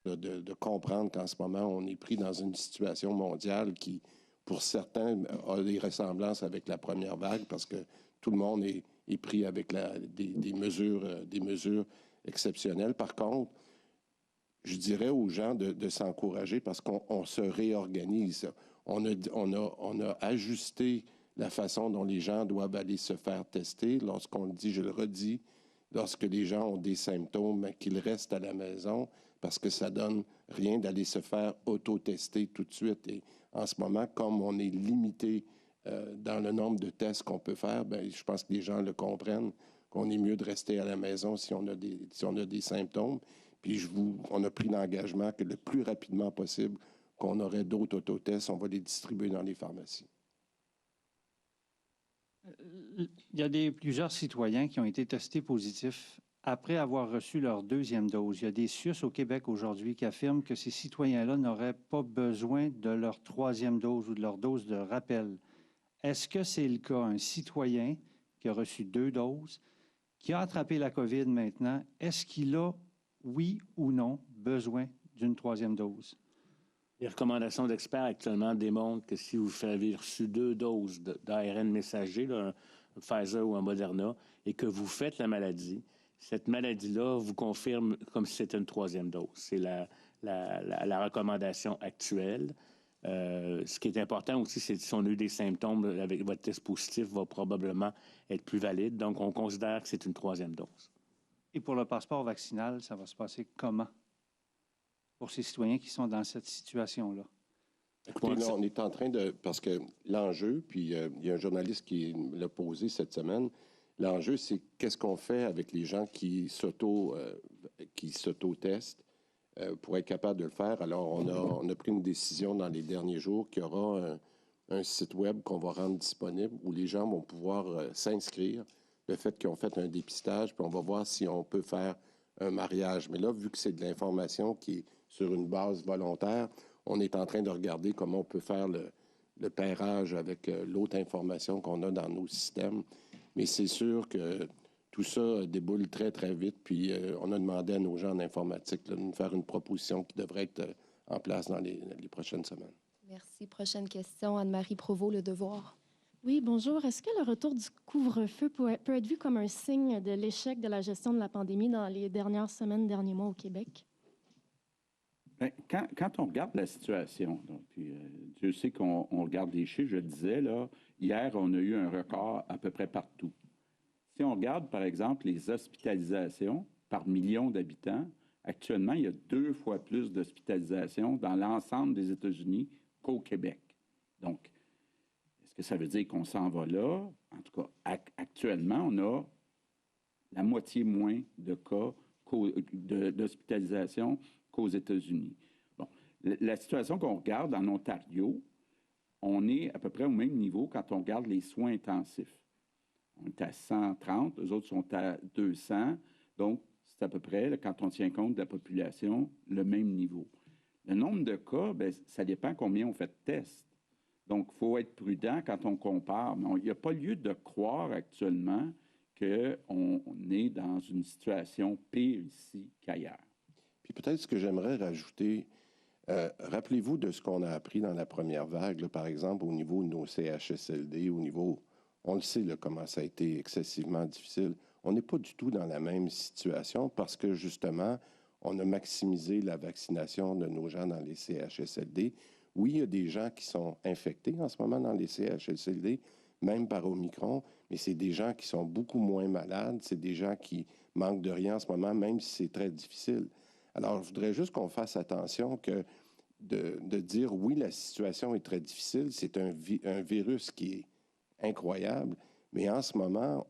de comprendre qu'en ce moment, on est pris dans une situation mondiale qui, pour certains, a des ressemblances avec la première vague parce que tout le monde est pris avec des mesures exceptionnelles. Par contre, je dirais aux gens de s'encourager parce qu'on se réorganise. On a ajusté la façon dont les gens doivent aller se faire tester. Lorsqu'on le dit, je le redis, lorsque les gens ont des symptômes, qu'ils restent à la maison parce que ça donne rien d'aller se faire auto-tester tout de suite. Et en ce moment, comme on est limité dans le nombre de tests qu'on peut faire, bien, je pense que les gens le comprennent, qu'on est mieux de rester à la maison si on a des symptômes. Puis on a pris l'engagement que le plus rapidement possible, qu'on aurait d'autres autotests, on va les distribuer dans les pharmacies. Il y a plusieurs citoyens qui ont été testés positifs après avoir reçu leur deuxième dose. Il y a des CIUS au Québec aujourd'hui qui affirment que ces citoyens-là n'auraient pas besoin de leur troisième dose ou de leur dose de rappel. Est-ce que c'est le cas? Un citoyen qui a reçu 2 doses, qui a attrapé la COVID maintenant, est-ce qu'il a, oui ou non, besoin d'une troisième dose? Les recommandations d'experts actuellement démontrent que si vous avez reçu 2 doses d'ARN messager, là, un Pfizer ou un Moderna, et que vous faites la maladie, cette maladie-là vous confirme comme si c'était une troisième dose. C'est la recommandation actuelle. Ce qui est important aussi, c'est que si on a eu des symptômes avec votre test positif, va probablement être plus valide. Donc, on considère que c'est une troisième dose. Et pour le passeport vaccinal, ça va se passer comment pour ces citoyens qui sont dans cette situation-là? Écoutez, là, on est en train de... Parce que l'enjeu, puis il y a un journaliste qui l'a posé cette semaine, l'enjeu, c'est qu'est-ce qu'on fait avec les gens qui s'auto-testent pour être capable de le faire. Alors, on a pris une décision dans les derniers jours qu'il y aura un site web qu'on va rendre disponible où les gens vont pouvoir s'inscrire, le fait qu'ils ont fait un dépistage, puis on va voir si on peut faire un mariage. Mais là, vu que c'est de l'information qui est sur une base volontaire, on est en train de regarder comment on peut faire le pairage avec l'autre information qu'on a dans nos systèmes. Mais c'est sûr que tout ça déboule très, très vite. Puis on a demandé à nos gens en informatique là, de nous faire une proposition qui devrait être en place dans les prochaines semaines. Merci. Prochaine question, Anne-Marie Provost, Le Devoir. Oui, bonjour. Est-ce que le retour du couvre-feu peut être vu comme un signe de l'échec de la gestion de la pandémie dans les dernières semaines, derniers mois au Québec? Bien, quand on regarde la situation, donc, puis, Dieu sait qu'on regarde les chiffres, je le disais, là, hier, on a eu un record à peu près partout. Si on regarde, par exemple, les hospitalisations par million d'habitants, actuellement, il y a 2 fois plus d'hospitalisations dans l'ensemble des États-Unis qu'au Québec. Donc, est-ce que ça veut dire qu'on s'en va là? En tout cas, actuellement, on a la moitié moins de cas d'hospitalisation qu'aux États-Unis. Bon, la situation qu'on regarde en Ontario, on est à peu près au même niveau quand on regarde les soins intensifs. On est à 130, eux autres sont à 200. Donc, c'est à peu près, là, quand on tient compte de la population, le même niveau. Le nombre de cas, bien, ça dépend combien on fait de tests. Donc, il faut être prudent quand on compare. Mais il n'y a pas lieu de croire actuellement qu'on est dans une situation pire ici qu'ailleurs. Puis peut-être ce que j'aimerais rajouter, rappelez-vous de ce qu'on a appris dans la première vague, là, par exemple, au niveau de nos CHSLD, au niveau, on le sait, là, comment ça a été excessivement difficile. On n'est pas du tout dans la même situation parce que, justement, on a maximisé la vaccination de nos gens dans les CHSLD. Oui, il y a des gens qui sont infectés en ce moment dans les CHSLD, même par Omicron, mais c'est des gens qui sont beaucoup moins malades, c'est des gens qui manquent de rien en ce moment, même si c'est très difficile. Alors, je voudrais juste qu'on fasse attention que de dire oui, la situation est très difficile, c'est un virus qui est incroyable, mais en ce moment,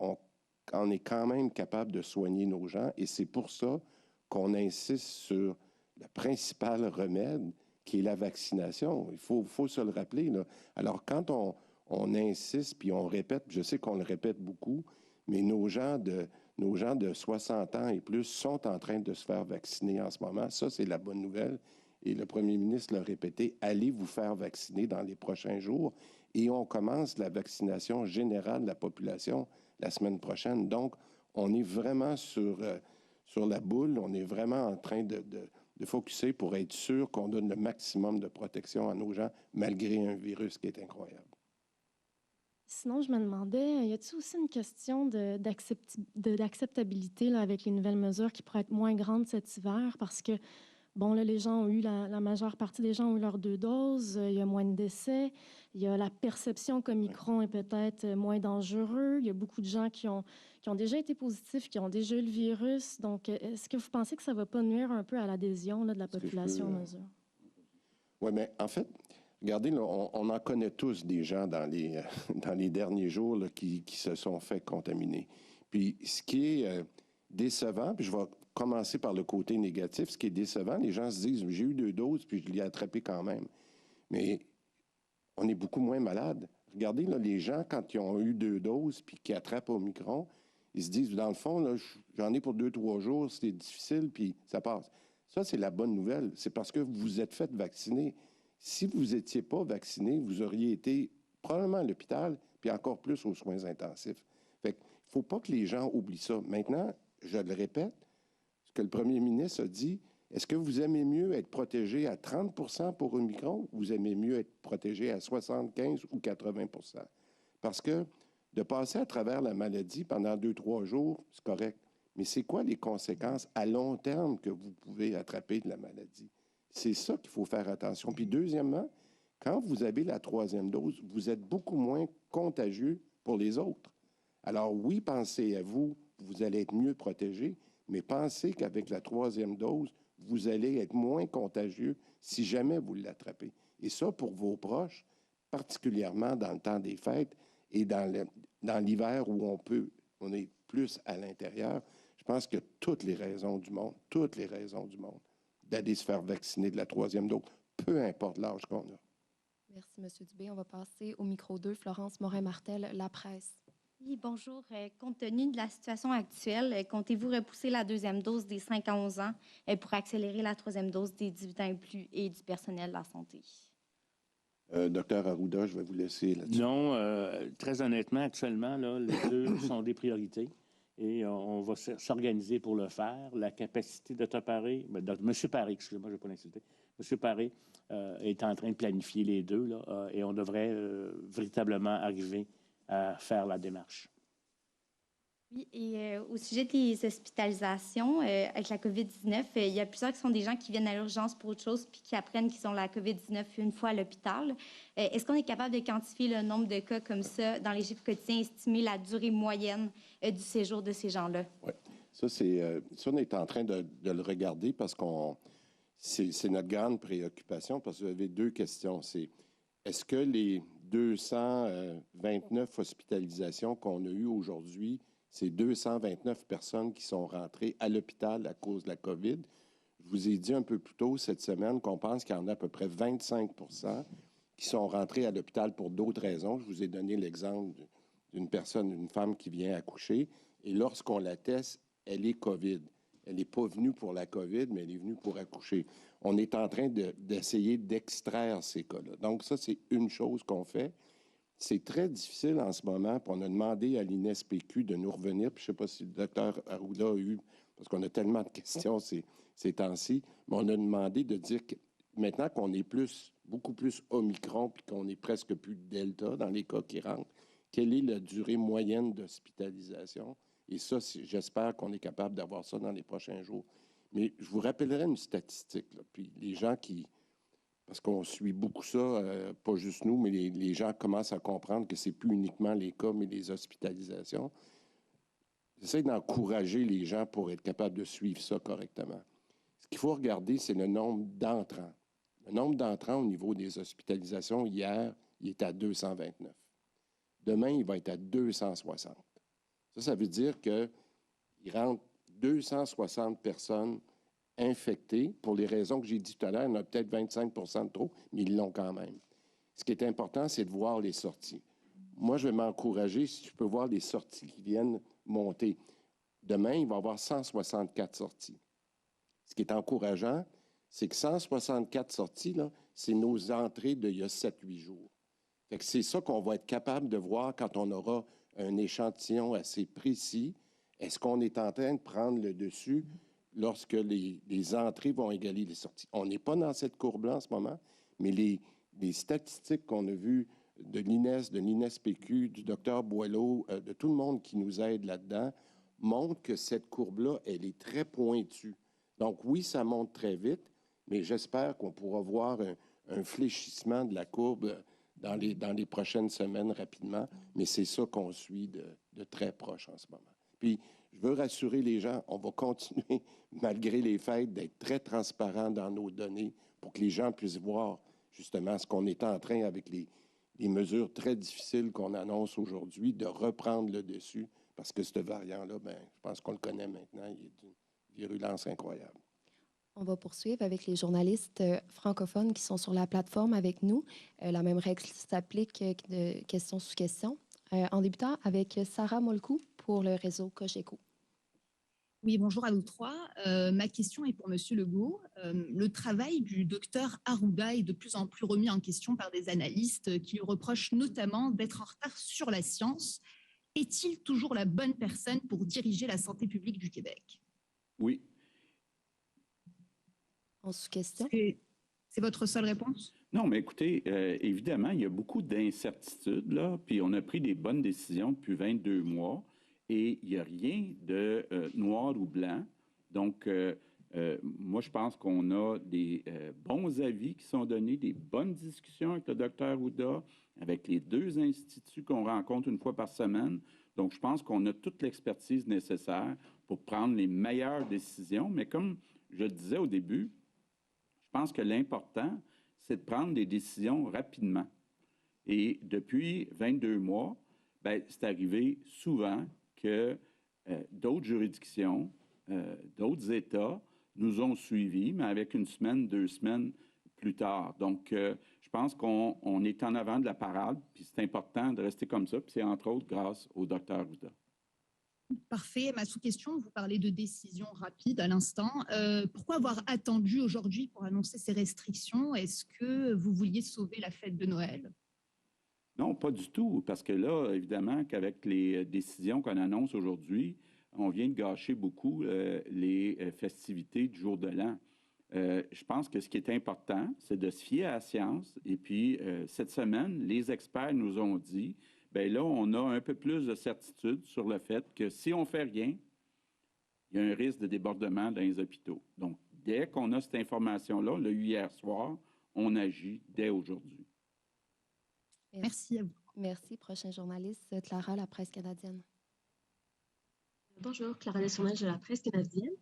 on est quand même capable de soigner nos gens et c'est pour ça qu'on insiste sur le principal remède qui est la vaccination. Il faut se le rappeler, là. Alors, quand on insiste puis on répète, je sais qu'on le répète beaucoup, mais nos gens de 60 ans et plus sont en train de se faire vacciner en ce moment. Ça, c'est la bonne nouvelle. Et le premier ministre l'a répété, allez vous faire vacciner dans les prochains jours. Et on commence la vaccination générale de la population la semaine prochaine. Donc, on est vraiment sur la boule. On est vraiment en train de focusser pour être sûr qu'on donne le maximum de protection à nos gens, malgré un virus qui est incroyable. Sinon, je me demandais, y a-t-il aussi une question d'acceptabilité là, avec les nouvelles mesures qui pourraient être moins grandes cet hiver? Parce que, bon, là, les gens ont eu, la majeure partie des gens ont eu leurs 2 doses, il y a moins de décès, il y a la perception qu'Omicron est peut-être moins dangereux, il y a beaucoup de gens qui ont déjà été positifs, qui ont déjà eu le virus. Donc, est-ce que vous pensez que ça ne va pas nuire un peu à l'adhésion là, de la population aux mesures? Oui, mais en fait, regardez, là, on en connaît tous des gens dans les derniers jours là, qui se sont fait contaminer. Puis ce qui est décevant, puis je vais commencer par le côté négatif, ce qui est décevant, les gens se disent, j'ai eu 2 doses, puis je l'ai attrapé quand même. Mais on est beaucoup moins malade. Regardez, là, les gens, quand ils ont eu 2 doses, puis qui attrapent Omicron, ils se disent, dans le fond, là, j'en ai pour 2-3 jours, c'était difficile, puis ça passe. Ça, c'est la bonne nouvelle. C'est parce que vous vous êtes fait vacciner. Si vous n'étiez pas vacciné, vous auriez été probablement à l'hôpital, puis encore plus aux soins intensifs. Fait qu'il ne faut pas que les gens oublient ça. Maintenant, je le répète, ce que le premier ministre a dit, est-ce que vous aimez mieux être protégé à 30 pour Omicron ou vous aimez mieux être protégé à 75 ou 80 Parce que de passer à travers la maladie pendant 2-3 jours, c'est correct. Mais c'est quoi les conséquences à long terme que vous pouvez attraper de la maladie? C'est ça qu'il faut faire attention. Puis deuxièmement, quand vous avez la 3e dose, vous êtes beaucoup moins contagieux pour les autres. Alors oui, pensez à vous, vous allez être mieux protégé, mais pensez qu'avec la 3e dose, vous allez être moins contagieux si jamais vous l'attrapez. Et ça, pour vos proches, particulièrement dans le temps des fêtes et dans l'hiver où on est plus à l'intérieur, je pense que toutes les raisons du monde, d'aller se faire vacciner de la 3e dose, peu importe l'âge qu'on a. Merci, M. Dubé. On va passer au micro 2. Florence Morin-Martel, La Presse. Oui, bonjour. Compte tenu de la situation actuelle, comptez-vous repousser la 2e dose des 5 à 11 ans pour accélérer la 3e dose des 18 ans et plus et du personnel de la santé? Docteur Arruda, je vais vous laisser là-dessus. Non, très honnêtement, actuellement, là, les deux sont des priorités et on va s'organiser pour le faire. La capacité de Paré, M. Paré, excusez-moi, je ne vais pas l'insulter, M. Paré est en train de planifier les deux là, et on devrait véritablement arriver à faire la démarche. Oui, et au sujet des hospitalisations avec la COVID-19, il y a plusieurs qui sont des gens qui viennent à l'urgence pour autre chose puis qui apprennent qu'ils ont la COVID-19 une fois à l'hôpital. Est-ce qu'on est capable de quantifier le nombre de cas comme ça dans les chiffres quotidiens, estimer la durée moyenne du séjour de ces gens-là? Oui, ça, on est en train de le regarder parce c'est notre grande préoccupation parce que vous avez 2 questions. C'est est-ce que les 229 hospitalisations qu'on a eues aujourd'hui, c'est 229 personnes qui sont rentrées à l'hôpital à cause de la COVID. Je vous ai dit un peu plus tôt cette semaine qu'on pense qu'il y en a à peu près 25 qui sont rentrés à l'hôpital pour d'autres raisons. Je vous ai donné l'exemple d'une personne, une femme qui vient accoucher, et lorsqu'on la teste, elle est COVID. Elle n'est pas venue pour la COVID, mais elle est venue pour accoucher. On est en train d'essayer d'extraire ces cas-là. Donc ça, c'est une chose qu'on fait. C'est très difficile en ce moment, puis on a demandé à l'INSPQ de nous revenir, puis je ne sais pas si le docteur Arruda a eu, parce qu'on a tellement de questions ces temps-ci, mais on a demandé de dire que maintenant qu'on est beaucoup plus Omicron, puis qu'on est presque plus Delta dans les cas qui rentrent, quelle est la durée moyenne d'hospitalisation? Et ça, j'espère qu'on est capable d'avoir ça dans les prochains jours. Mais je vous rappellerai une statistique, là, puis les gens parce qu'on suit beaucoup ça, pas juste nous, mais les gens commencent à comprendre que c'est plus uniquement les cas, mais les hospitalisations. J'essaie d'encourager les gens pour être capables de suivre ça correctement. Ce qu'il faut regarder, c'est le nombre d'entrants. Le nombre d'entrants au niveau des hospitalisations, hier, il est à 229. Demain, il va être à 260. Ça veut dire qu'il rentre 260 personnes infectés, pour les raisons que j'ai dit tout à l'heure, il y en a peut-être 25 de trop, mais ils l'ont quand même. Ce qui est important, c'est de voir les sorties. Moi, je vais m'encourager si je peux voir les sorties qui viennent monter. Demain, il va y avoir 164 sorties. Ce qui est encourageant, c'est que 164 sorties, là, c'est nos entrées d'il y a 7-8 jours. Fait que c'est ça qu'on va être capable de voir quand on aura un échantillon assez précis. Est-ce qu'on est en train de prendre le dessus? lorsque les entrées vont égaler les sorties. On n'est pas dans cette courbe-là en ce moment, mais les statistiques qu'on a vues de l'INES, de l'INESPQ, du docteur Boileau, de tout le monde qui nous aide là-dedans, montrent que cette courbe-là, elle est très pointue. Donc oui, ça monte très vite, mais j'espère qu'on pourra voir un fléchissement de la courbe dans les prochaines semaines rapidement, mais c'est ça qu'on suit de très proche en ce moment. Puis, je veux rassurer les gens, on va continuer, malgré les fêtes, d'être très transparent dans nos données pour que les gens puissent voir justement ce qu'on est en train, avec les mesures très difficiles qu'on annonce aujourd'hui, de reprendre le dessus, parce que ce variant-là, ben, je pense qu'on le connaît maintenant, il est d'une virulence incroyable. On va poursuivre avec les journalistes francophones qui sont sur la plateforme avec nous. La même règle s'applique de question sous question. En débutant avec Sarah Molcou pour le réseau Cogeco. Oui, bonjour à vous trois. Ma question est pour Monsieur Legault. Le travail du docteur Arruda est de plus en plus remis en question par des analystes qui lui reprochent notamment d'être en retard sur la science. Est-il toujours la bonne personne pour diriger la santé publique du Québec? Oui. En sous-question. C'est votre seule réponse? Non, mais écoutez, évidemment, il y a beaucoup d'incertitudes, là, puis on a pris des bonnes décisions depuis 22 mois et il n'y a rien de noir ou blanc. Donc, moi, je pense qu'on a des bons avis qui sont donnés, des bonnes discussions avec le docteur Arruda, avec les 2 instituts qu'on rencontre une fois par semaine. Donc, je pense qu'on a toute l'expertise nécessaire pour prendre les meilleures décisions. Mais comme je le disais au début, je pense que l'important, c'est de prendre des décisions rapidement. Et depuis 22 mois, ben, c'est arrivé souvent que d'autres juridictions, d'autres États nous ont suivis, mais avec 1 semaine, 2 semaines plus tard. Donc, je pense qu'on est en avant de la parade, puis c'est important de rester comme ça, puis c'est entre autres grâce au docteur Arruda. Parfait. Ma sous-question, vous parlez de décisions rapides à l'instant. Pourquoi avoir attendu aujourd'hui pour annoncer ces restrictions? Est-ce que vous vouliez sauver la fête de Noël? Non, pas du tout, parce que là, évidemment, qu'avec les décisions qu'on annonce aujourd'hui, on vient de gâcher beaucoup les festivités du jour de l'an. Je pense que ce qui est important, c'est de se fier à la science. Et puis, cette semaine, les experts nous ont dit, bien là, on a un peu plus de certitude sur le fait que si on ne fait rien, il y a un risque de débordement dans les hôpitaux. Donc, dès qu'on a cette information-là, on l'a eu hier soir, on agit dès aujourd'hui. Merci à vous. Merci. Prochain journaliste, Clara, La Presse canadienne. Bonjour, Clara Deschanel de La Presse canadienne.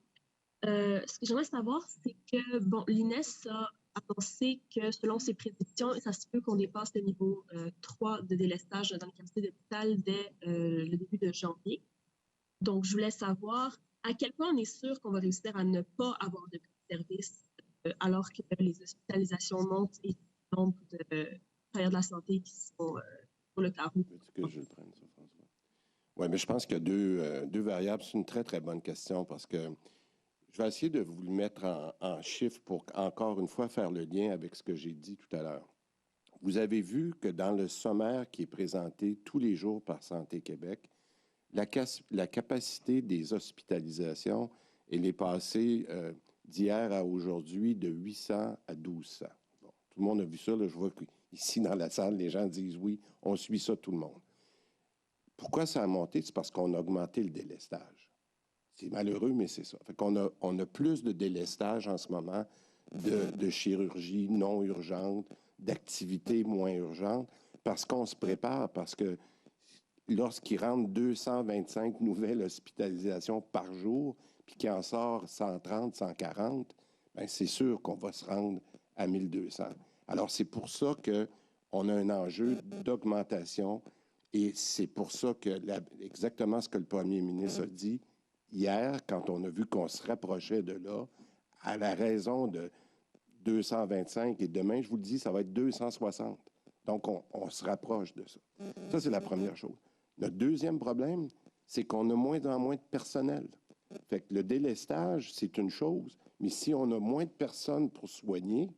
Ce que j'aimerais savoir, c'est que l'INES a annoncé que selon ses prédictions, ça se peut qu'on dépasse le niveau 3 de délestage dans les capacités d'hôpital dès le début de janvier. Donc, je voulais savoir à quel point on est sûr qu'on va réussir à ne pas avoir de service alors que les hospitalisations montent et le nombre de travailleurs de la santé qui sont sur le carreau. Veux-tu que je le prenne, ça, François? Oui, mais je pense qu'il y a deux variables. C'est une très, très bonne question parce que je vais essayer de vous le mettre en chiffres pour, encore une fois, faire le lien avec ce que j'ai dit tout à l'heure. Vous avez vu que dans le sommaire qui est présenté tous les jours par Santé Québec, la capacité des hospitalisations, elle est passée d'hier à aujourd'hui de 800 à 1200. Bon, tout le monde a vu ça. Là, je vois qu'ici, dans la salle, les gens disent oui, on suit ça, tout le monde. Pourquoi ça a monté? C'est parce qu'on a augmenté le délestage. C'est malheureux, mais c'est ça. Fait qu'on a plus de délestage en ce moment, de chirurgie non urgente, d'activités moins urgentes, parce qu'on se prépare, parce que lorsqu'il rentre 225 nouvelles hospitalisations par jour, puis qu'il en sort 130, 140, bien, c'est sûr qu'on va se rendre à 1200. Alors, c'est pour ça qu'on a un enjeu d'augmentation, et c'est pour ça que exactement ce que le premier ministre a dit hier, quand on a vu qu'on se rapprochait de là, à la raison de 225, et demain, je vous le dis, ça va être 260. Donc, on se rapproche de ça. Ça, c'est la première chose. Le deuxième problème, c'est qu'on a moins en moins de personnel. Fait que le délestage, c'est une chose, mais si on a moins de personnes pour soigner,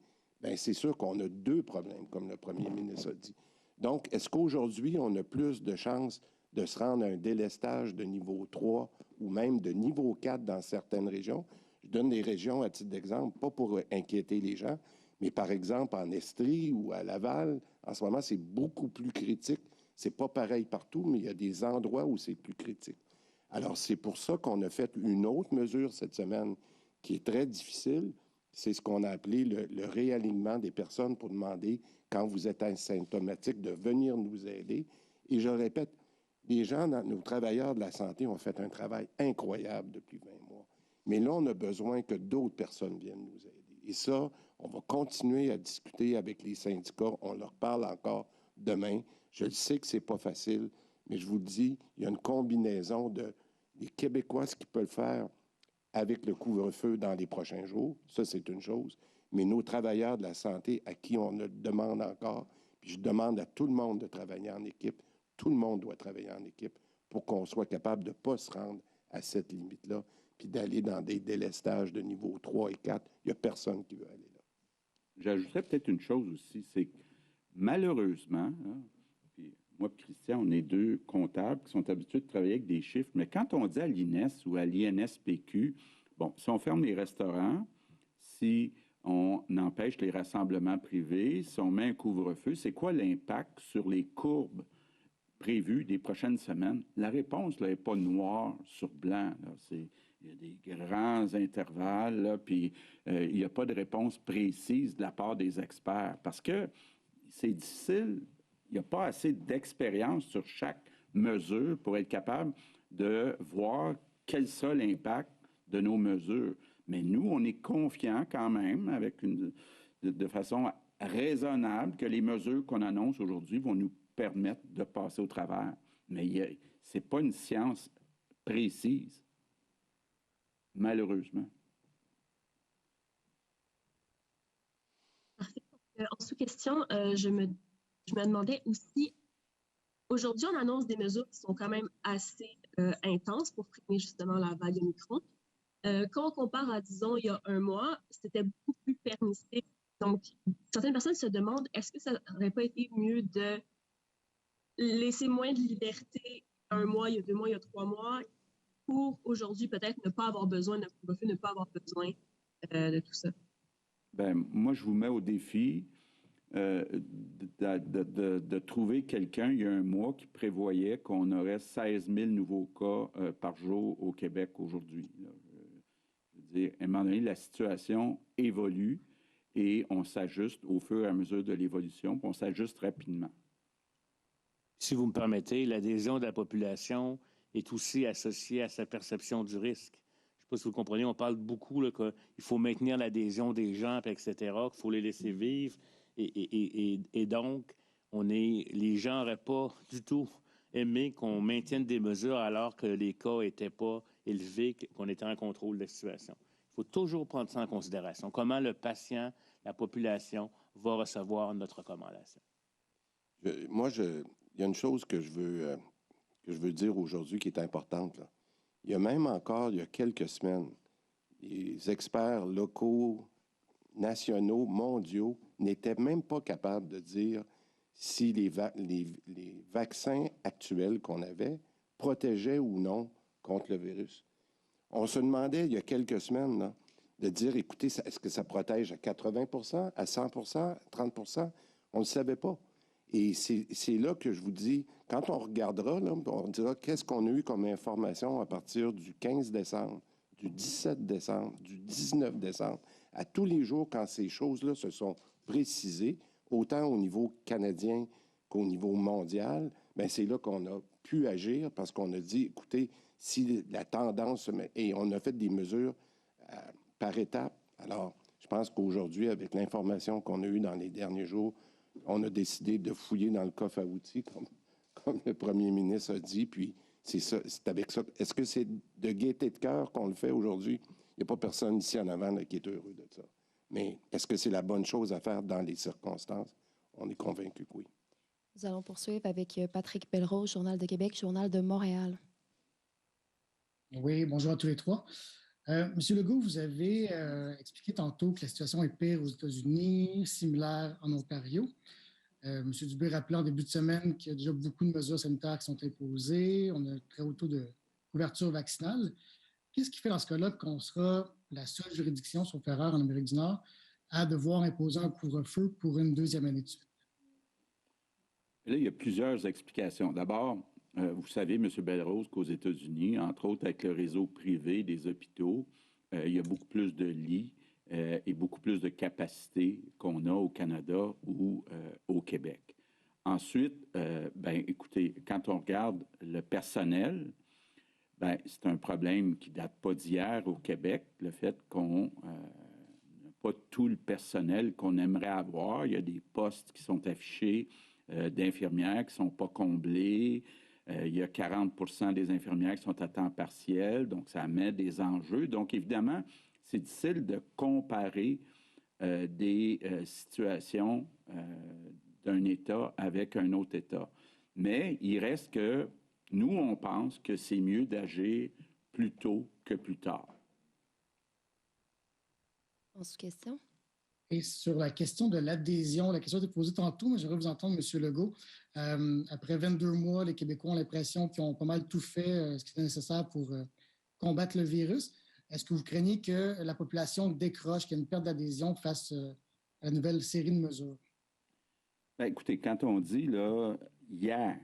bien, c'est sûr qu'on a 2 problèmes, comme le premier ministre a dit. Donc, est-ce qu'aujourd'hui, on a plus de chances de se rendre à un délestage de niveau 3 ou même de niveau 4 dans certaines régions? Je donne des régions à titre d'exemple, pas pour inquiéter les gens, mais par exemple en Estrie ou à Laval, en ce moment, c'est beaucoup plus critique. C'est pas pareil partout, mais il y a des endroits où c'est plus critique. Alors, c'est pour ça qu'on a fait une autre mesure cette semaine qui est très difficile. C'est ce qu'on a appelé le réalignement des personnes pour demander, quand vous êtes asymptomatique, de venir nous aider. Et je répète, les gens, nos travailleurs de la santé ont fait un travail incroyable depuis 20 mois. Mais là, on a besoin que d'autres personnes viennent nous aider. Et ça, on va continuer à discuter avec les syndicats. On leur parle encore demain. Je le sais que c'est pas facile, mais je vous le dis, il y a une combinaison des Québécois, ce qu'ils peuvent faire avec le couvre-feu dans les prochains jours. Ça, c'est une chose. Mais nos travailleurs de la santé, à qui on le demande encore, puis je demande à tout le monde de travailler en équipe. Tout le monde doit travailler en équipe pour qu'on soit capable de ne pas se rendre à cette limite-là, puis d'aller dans des délestages de niveau 3 et 4. Il n'y a personne qui veut aller là. J'ajouterais peut-être une chose aussi, c'est que malheureusement, hein, puis moi et Christian, on est deux comptables qui sont habitués de travailler avec des chiffres, mais quand on dit à l'INES ou à l'INSPQ, bon, si on ferme les restaurants, si on empêche les rassemblements privés, si on met un couvre-feu, c'est quoi l'impact sur les courbes prévues des prochaines semaines? La réponse n'est pas noire sur blanc. Il y a des grands intervalles, là, puis il n'y a pas de réponse précise de la part des experts parce que c'est difficile. Il n'y a pas assez d'expérience sur chaque mesure pour être capable de voir quel sera l'impact de nos mesures. Mais nous, on est confiants quand même, de façon raisonnable, que les mesures qu'on annonce aujourd'hui vont nous permettre de passer au travers. Mais ce n'est pas une science précise, malheureusement. Parfait. En sous-question, je me demandais aussi, aujourd'hui, on annonce des mesures qui sont quand même assez intenses pour prévenir justement la vague Omicron. Quand on compare à, disons, il y a un mois, c'était beaucoup plus permissif. Donc, certaines personnes se demandent, est-ce que ça n'aurait pas été mieux de laisser moins de liberté un mois, il y a 2 mois, il y a 3 mois, pour aujourd'hui peut-être ne pas avoir besoin d'un couvre-feu, ne pas avoir besoin de tout ça? Bien, moi, je vous mets au défi de trouver quelqu'un, il y a un mois, qui prévoyait qu'on aurait 16 000 nouveaux cas par jour au Québec aujourd'hui. Je veux dire, à un moment donné, la situation évolue et on s'ajuste au fur et à mesure de l'évolution, puis on s'ajuste rapidement. Si vous me permettez, l'adhésion de la population est aussi associée à sa perception du risque. Je ne sais pas si vous comprenez, on parle beaucoup qu'il faut maintenir l'adhésion des gens, etc., qu'il faut les laisser vivre. Et donc, les gens n'auraient pas du tout aimé qu'on maintienne des mesures alors que les cas n'étaient pas élevés, qu'on était en contrôle de la situation. Il faut toujours prendre ça en considération. Comment le patient, la population, va recevoir notre recommandation. Il y a une chose que je veux dire aujourd'hui qui est importante, là. Il y a même encore, il y a quelques semaines, les experts locaux, nationaux, mondiaux, n'étaient même pas capables de dire si les vaccins actuels qu'on avait protégeaient ou non contre le virus. On se demandait, il y a quelques semaines, là, de dire, écoutez, est-ce que ça protège à 80 à 100 à 30 On ne le savait pas. Et c'est là que je vous dis, quand on regardera, là, on dira qu'est-ce qu'on a eu comme information à partir du 15 décembre, du 17 décembre, du 19 décembre, à tous les jours quand ces choses-là se sont précisées, autant au niveau canadien qu'au niveau mondial, bien, c'est là qu'on a pu agir parce qu'on a dit, écoutez, si la tendance se met, et on a fait des mesures par étapes. Alors, je pense qu'aujourd'hui, avec l'information qu'on a eue dans les derniers jours, on a décidé de fouiller dans le coffre à outils, comme le premier ministre a dit, puis c'est avec ça. Est-ce que c'est de gaieté de cœur qu'on le fait aujourd'hui? Il n'y a pas personne ici en avant là, qui est heureux de ça. Mais est-ce que c'est la bonne chose à faire dans les circonstances? On est convaincu que oui. Nous allons poursuivre avec Patrick Belrose, Journal de Québec, Journal de Montréal. Oui, bonjour à tous les trois. Monsieur Legault, vous avez expliqué tantôt que la situation est pire aux États-Unis, similaire en Ontario. Monsieur Dubé rappelait en début de semaine qu'il y a déjà beaucoup de mesures sanitaires qui sont imposées. On a un très haut taux de couverture vaccinale. qu'est-ce qui fait dans ce cas-là qu'on sera la seule juridiction, sauf erreur, en Amérique du Nord, à devoir imposer un couvre-feu pour une deuxième année de suite? Là, il y a plusieurs explications. D'abord, vous savez, M. Belrose, qu'aux États-Unis, entre autres avec le réseau privé des hôpitaux, il y a beaucoup plus de lits et beaucoup plus de capacités qu'on a au Canada ou au Québec. Ensuite, écoutez, quand on regarde le personnel, c'est un problème qui ne date pas d'hier au Québec, le fait qu'on n'a pas tout le personnel qu'on aimerait avoir. Il y a des postes qui sont affichés d'infirmières qui ne sont pas comblés. Il y a 40% des infirmières qui sont à temps partiel, donc ça met des enjeux. Donc, évidemment, c'est difficile de comparer des situations d'un État avec un autre État. Mais il reste que nous, on pense que c'est mieux d'agir plus tôt que plus tard. En sous-question? Et sur la question de l'adhésion, la question a été posée tantôt, mais j'aimerais vous entendre, M. Legault. Après 22 mois, les Québécois ont l'impression qu'ils ont pas mal tout fait ce qui est nécessaire pour combattre le virus. Est-ce que vous craignez que la population décroche, qu'il y ait une perte d'adhésion face à la nouvelle série de mesures? Écoutez, quand on dit, là, hier,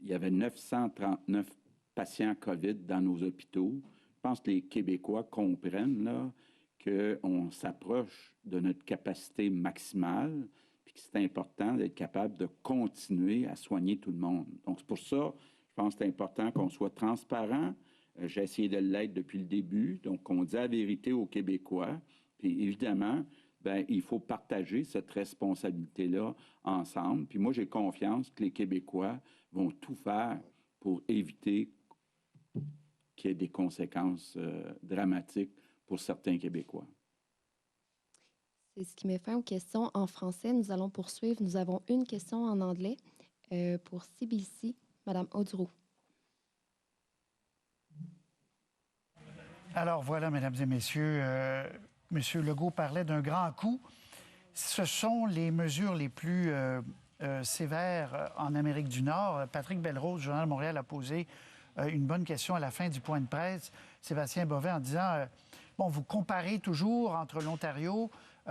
il y avait 939 patients COVID dans nos hôpitaux, je pense que les Québécois comprennent, là, qu'on s'approche de notre capacité maximale, puis que c'est important d'être capable de continuer à soigner tout le monde. Donc, c'est pour ça, je pense que c'est important qu'on soit transparent. J'ai essayé de l'être depuis le début. Donc, on dit la vérité aux Québécois. Puis, évidemment, il faut partager cette responsabilité-là ensemble. Puis moi, j'ai confiance que les Québécois vont tout faire pour éviter qu'il y ait des conséquences dramatiques pour certains Québécois. C'est ce qui met fin aux questions en français. Nous allons poursuivre. Nous avons une question en anglais pour CBC, Mme Audureau. Alors voilà, mesdames et messieurs, M. Legault parlait d'un grand coup. Ce sont les mesures les plus sévères en Amérique du Nord. Patrick Belrose, du Journal de Montréal, a posé une bonne question à la fin du point de presse. Sébastien Bovet en disant... Bon, vous comparez toujours entre l'Ontario,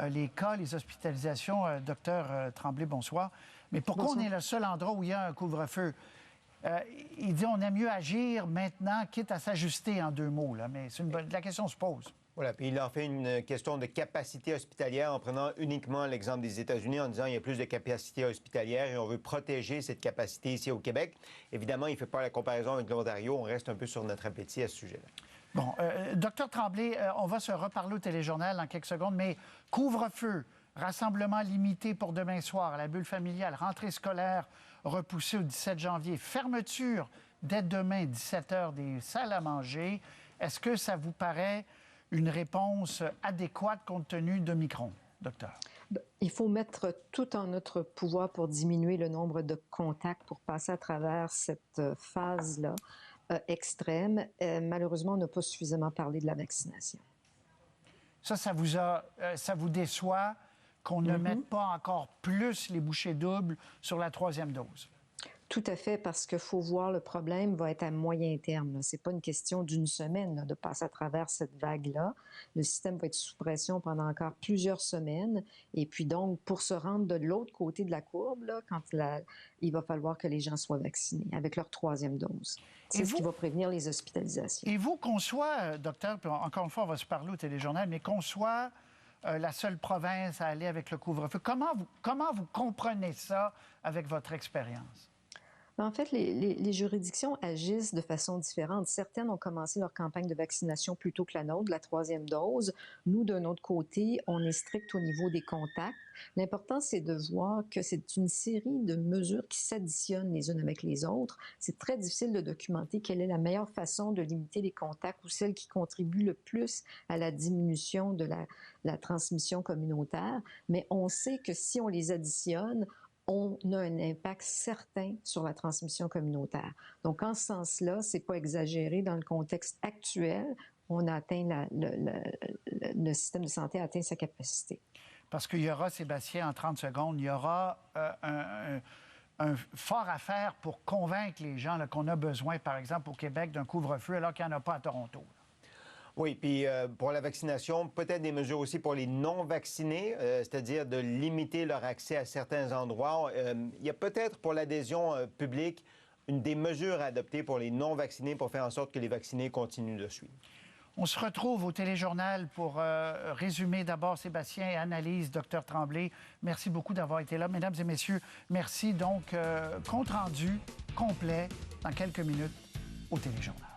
les cas, les hospitalisations. Docteur Tremblay, bonsoir. Mais pourquoi on est le seul endroit où il y a un couvre-feu? Il dit on aime mieux agir maintenant, quitte à s'ajuster en 2 mots. Là. Mais la question se pose. Voilà, puis il en fait une question de capacité hospitalière en prenant uniquement l'exemple des États-Unis en disant qu'il y a plus de capacité hospitalière et on veut protéger cette capacité ici au Québec. Évidemment, il ne fait pas la comparaison avec l'Ontario. On reste un peu sur notre appétit à ce sujet-là. Bon, docteur Tremblay, on va se reparler au téléjournal dans quelques secondes, mais couvre-feu, rassemblement limité pour demain soir, la bulle familiale, rentrée scolaire repoussée au 17 janvier, fermeture dès demain, 17h, des salles à manger. Est-ce que ça vous paraît une réponse adéquate compte tenu d'Omicron, docteur? Il faut mettre tout en notre pouvoir pour diminuer le nombre de contacts, pour passer à travers cette phase-là extrême. Malheureusement, on n'a pas suffisamment parlé de la vaccination. Ça vous déçoit qu'on ne mette pas encore plus les bouchées doubles sur la 3e dose? Tout à fait, parce qu'il faut voir le problème va être à moyen terme. Ce n'est pas une question d'une semaine là, de passer à travers cette vague-là. Le système va être sous pression pendant encore plusieurs semaines. Et puis donc, pour se rendre de l'autre côté de la courbe, là, il va falloir que les gens soient vaccinés avec leur 3e dose. C'est ce qui va prévenir les hospitalisations. Et vous, qu'on soit, docteur, puis encore une fois, on va se parler au téléjournal, mais qu'on soit la seule province à aller avec le couvre-feu, comment vous comprenez ça avec votre expérience? En fait, les juridictions agissent de façon différente. Certaines ont commencé leur campagne de vaccination plus tôt que la nôtre, la 3e dose. Nous, d'un autre côté, on est strict au niveau des contacts. L'important, c'est de voir que c'est une série de mesures qui s'additionnent les unes avec les autres. C'est très difficile de documenter quelle est la meilleure façon de limiter les contacts ou celle qui contribue le plus à la diminution de la transmission communautaire. Mais on sait que si on les additionne, on a un impact certain sur la transmission communautaire. Donc, en ce sens-là, c'est pas exagéré dans le contexte actuel. On a atteint le système de santé a atteint sa capacité. Parce qu'il y aura, Sébastien, en 30 secondes, il y aura un fort à faire pour convaincre les gens qu'on a besoin, par exemple, au Québec, d'un couvre-feu alors qu'il n'y en a pas à Toronto. Oui, puis pour la vaccination, peut-être des mesures aussi pour les non-vaccinés, c'est-à-dire de limiter leur accès à certains endroits. Il y a peut-être pour l'adhésion publique des mesures à adopter pour les non-vaccinés pour faire en sorte que les vaccinés continuent de suivre. On se retrouve au téléjournal pour résumer d'abord Sébastien et analyse Dr Tremblay. Merci beaucoup d'avoir été là. Mesdames et messieurs, merci. Donc, compte rendu complet dans quelques minutes au téléjournal.